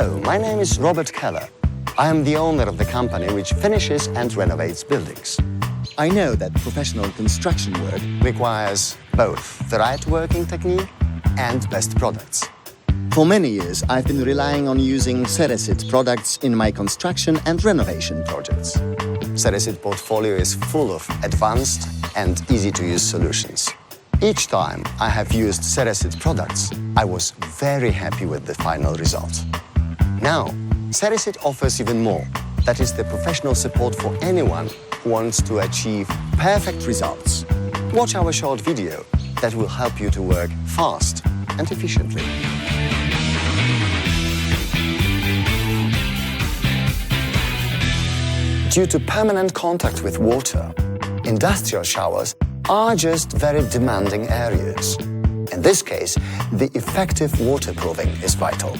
Hello, my name is Robert Keller. I am the owner of the company which finishes and renovates buildings. I know that professional construction work requires both the right working technique and best products. For many years, I've been relying on using Ceresit products in my construction and renovation projects. Ceresit portfolio is full of advanced and easy-to-use solutions. Each time I have used Ceresit products, I was very happy with the final result. Now, Ceresit offers even more. That is the professional support for anyone who wants to achieve perfect results. Watch our short video that will help you to work fast and efficiently. Due to permanent contact with water, industrial showers are just very demanding areas. In this case, the effective waterproofing is vital.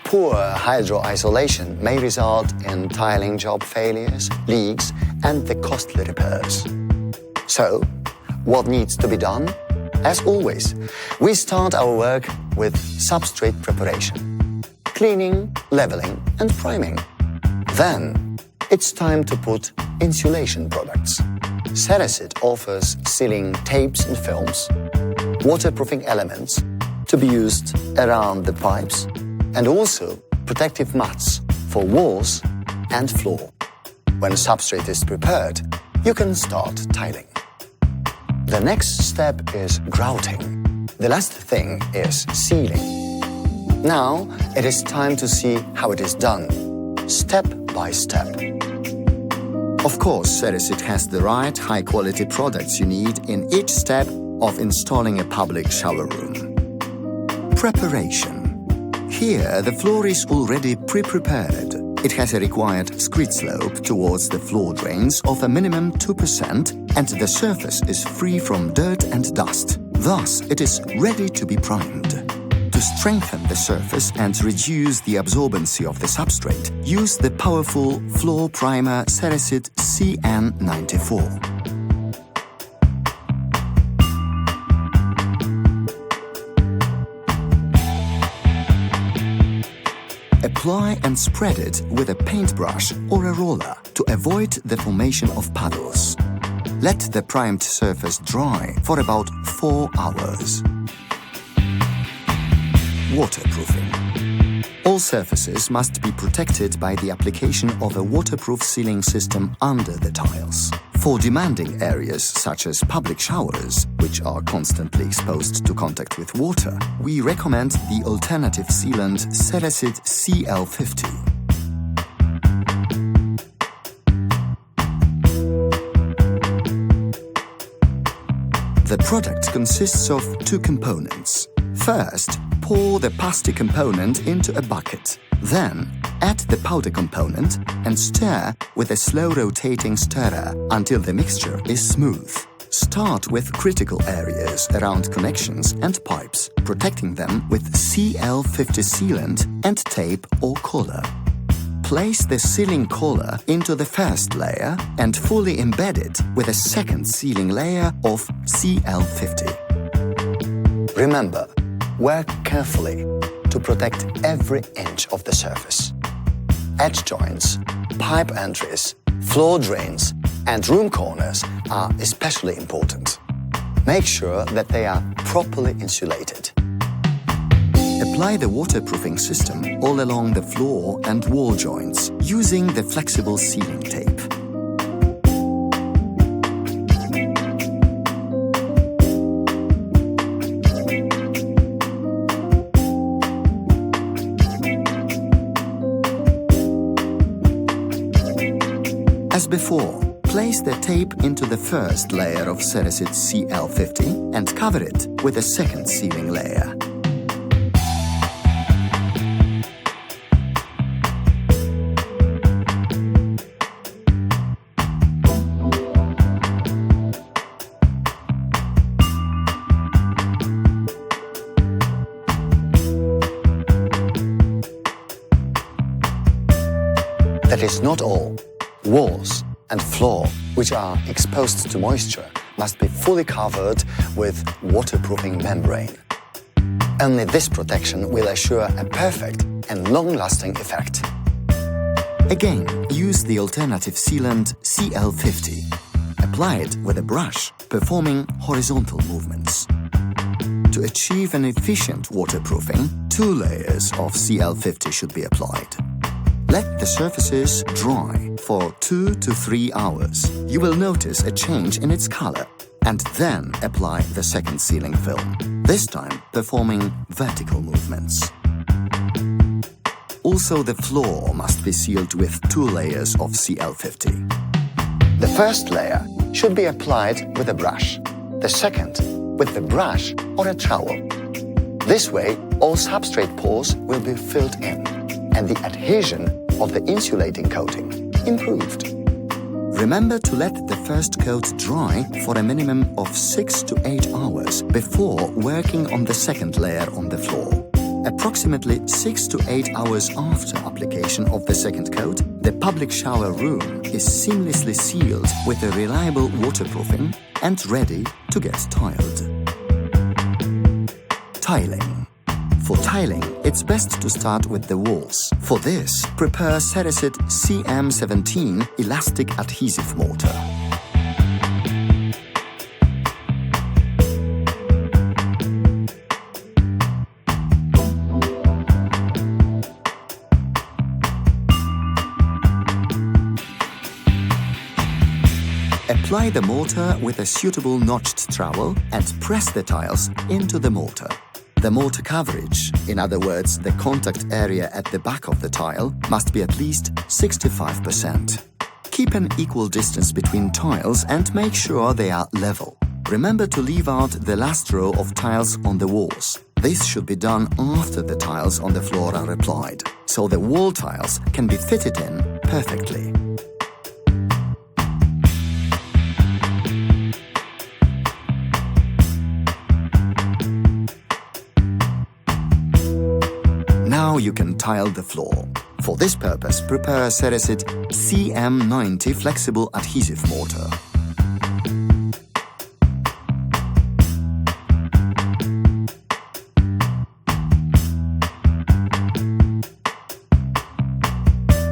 Poor hydro-isolation may result in tiling job failures, leaks, and the costly repairs. So, what needs to be done? As always, we start our work with substrate preparation. Cleaning, leveling, and priming. Then, it's time to put insulation products. Ceresit offers sealing tapes and films, waterproofing elements to be used around the pipes, and also protective mats for walls and floor. When substrate is prepared, you can start tiling. The next step is grouting. The last thing is sealing. Now it is time to see how it is done, step by step. Of course, Ceresit has the right high-quality products you need in each step of installing a public shower room. Preparation. Here, the floor is already pre-prepared. It has a required screed slope towards the floor drains of a minimum 2%, and the surface is free from dirt and dust. Thus, it is ready to be primed. To strengthen the surface and reduce the absorbency of the substrate, use the powerful floor primer Ceresit CN94. Apply and spread it with a paintbrush or a roller to avoid the formation of puddles. Let the primed surface dry for about 4 hours. Waterproofing. All surfaces must be protected by the application of a waterproof sealing system under the tiles. For demanding areas such as public showers, which are constantly exposed to contact with water, we recommend the alternative sealant Ceresit CL50. The product consists of 2 components. First, pour the pasty component into a bucket. Then, add the powder component and stir with a slow rotating stirrer until the mixture is smooth. Start with critical areas around connections and pipes, protecting them with CL50 sealant and tape or collar. Place the sealing collar into the first layer and fully embed it with a second sealing layer of CL50. Remember, work carefully to protect every inch of the surface. Edge joints, pipe entries, floor drains, and room corners are especially important. Make sure that they are properly insulated. Apply the waterproofing system all along the floor and wall joints using the flexible sealing tape. As before, place the tape into the first layer of Ceresit CL50 and cover it with a second sealing layer. That is not all. Walls and floor, which are exposed to moisture, must be fully covered with waterproofing membrane. Only this protection will assure a perfect and long-lasting effect. Again, use the alternative sealant CL50. Apply it with a brush, performing horizontal movements. To achieve an efficient waterproofing, 2 layers of CL50 should be applied. Let the surfaces dry for 2 to 3 hours. You will notice a change in its color, and then apply the second sealing film, this time performing vertical movements. Also, the floor must be sealed with 2 layers of CL50. The first layer should be applied with a brush, the second with the brush or a trowel. This way, all substrate pores will be filled in, and the adhesion of the insulating coating improved. Remember to let the first coat dry for a minimum of 6 to 8 hours before working on the second layer on the floor. Approximately 6 to 8 hours after application of the second coat, the public shower room is seamlessly sealed with a reliable waterproofing and ready to get tiled. Tiling. For tiling, it's best to start with the walls. For this, prepare Ceresit CM17 elastic adhesive mortar. Apply the mortar with a suitable notched trowel and press the tiles into the mortar. The mortar coverage, in other words, the contact area at the back of the tile, must be at least 65%. Keep an equal distance between tiles and make sure they are level. Remember to leave out the last row of tiles on the walls. This should be done after the tiles on the floor are applied, so the wall tiles can be fitted in perfectly. Now you can tile the floor. For this purpose, prepare Ceresit CM90 flexible adhesive mortar.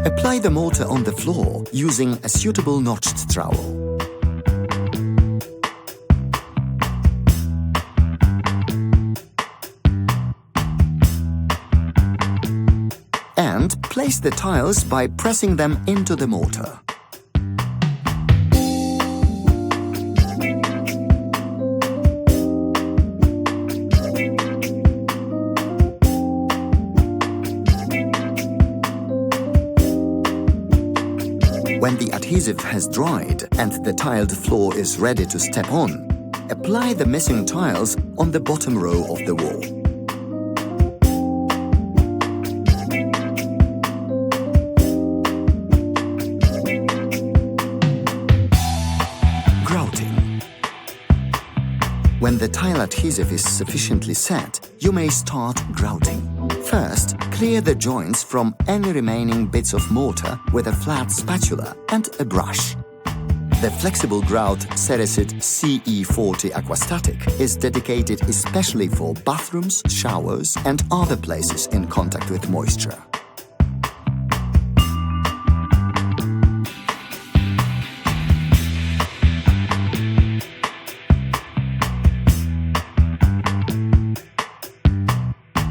Apply the mortar on the floor using a suitable notched trowel. And place the tiles by pressing them into the mortar. When the adhesive has dried and the tiled floor is ready to step on, apply the missing tiles on the bottom row of the wall. Grouting. When the tile adhesive is sufficiently set, you may start grouting. First, clear the joints from any remaining bits of mortar with a flat spatula and a brush. The flexible grout Ceresit CE40 Aquastatic is dedicated especially for bathrooms, showers and other places in contact with moisture.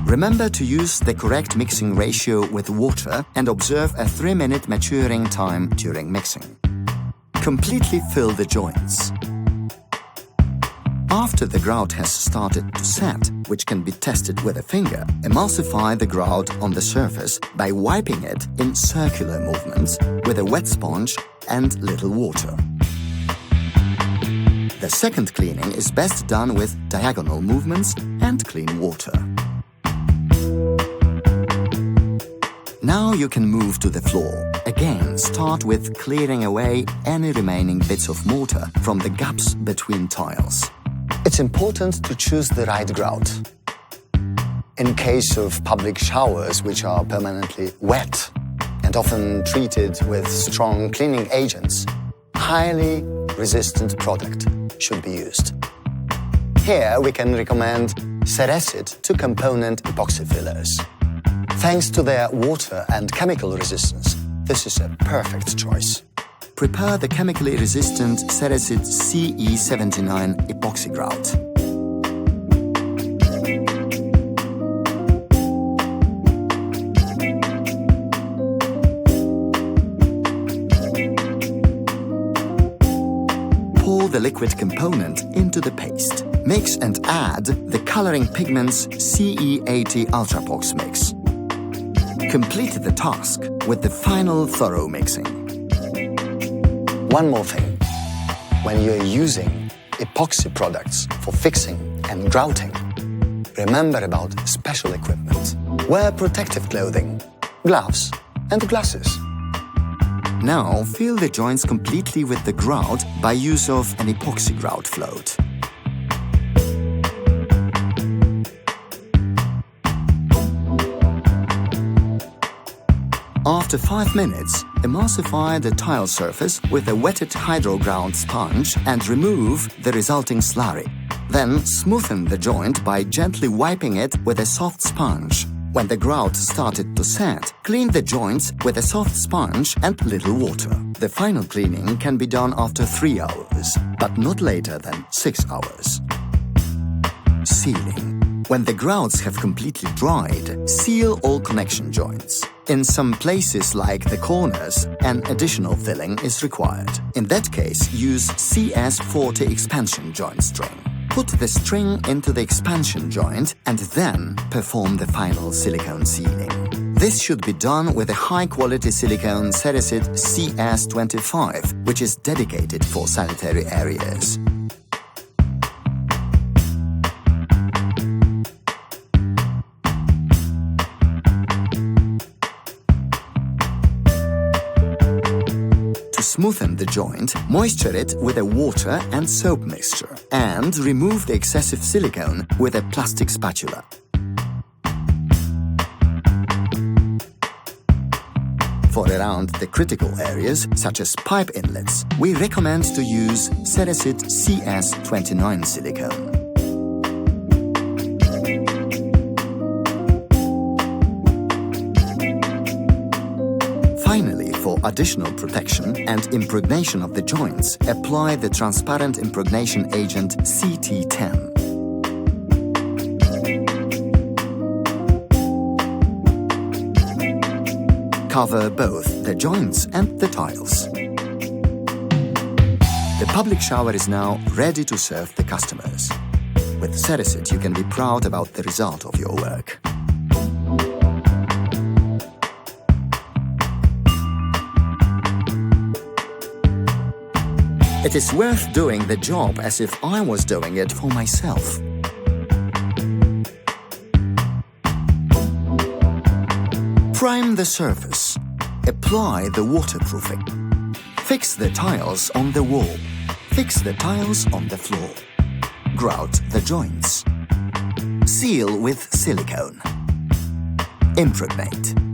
Remember to use the correct mixing ratio with water and observe a 3-minute maturing time during mixing. Completely fill the joints. After the grout has started to set, which can be tested with a finger, emulsify the grout on the surface by wiping it in circular movements with a wet sponge and little water. The second cleaning is best done with diagonal movements and clean water. Now you can move to the floor. Again, start with clearing away any remaining bits of mortar from the gaps between tiles. It's important to choose the right grout. In case of public showers which are permanently wet and often treated with strong cleaning agents, highly resistant product should be used. Here we can recommend Ceresit to component epoxy fillers. Thanks to their water and chemical resistance, this is a perfect choice. Prepare the chemically resistant Ceresit CE79 Epoxy Grout. Pour the liquid component into the paste. Mix and add the coloring pigments CE80 Ultrapox mix. Complete the task with the final thorough mixing. One more thing. When you're using epoxy products for fixing and grouting, remember about special equipment. Wear protective clothing, gloves and glasses. Now fill the joints completely with the grout by use of an epoxy grout float. After 5 minutes, emulsify the tile surface with a wetted hydro-ground sponge and remove the resulting slurry. Then smoothen the joint by gently wiping it with a soft sponge. When the grout started to set, clean the joints with a soft sponge and little water. The final cleaning can be done after 3 hours, but not later than 6 hours. Sealing. When the grouts have completely dried, seal all connection joints. In some places, like the corners, an additional filling is required. In that case, use CS40 expansion joint string. Put the string into the expansion joint and then perform the final silicone sealing. This should be done with a high-quality silicone Ceresit CS25, which is dedicated for sanitary areas. Smoothen the joint, moisture it with a water and soap mixture, and remove the excessive silicone with a plastic spatula. For around the critical areas, such as pipe inlets, we recommend to use Ceresit CS29 silicone. Finally, for additional protection and impregnation of the joints, apply the transparent impregnation agent CT10. Cover both the joints and the tiles. The public shower is now ready to serve the customers. With Ceresit, you can be proud about the result of your work. It is worth doing the job as if I was doing it for myself. Prime the surface. Apply the waterproofing. Fix the tiles on the wall. Fix the tiles on the floor. Grout the joints. Seal with silicone. Impregnate.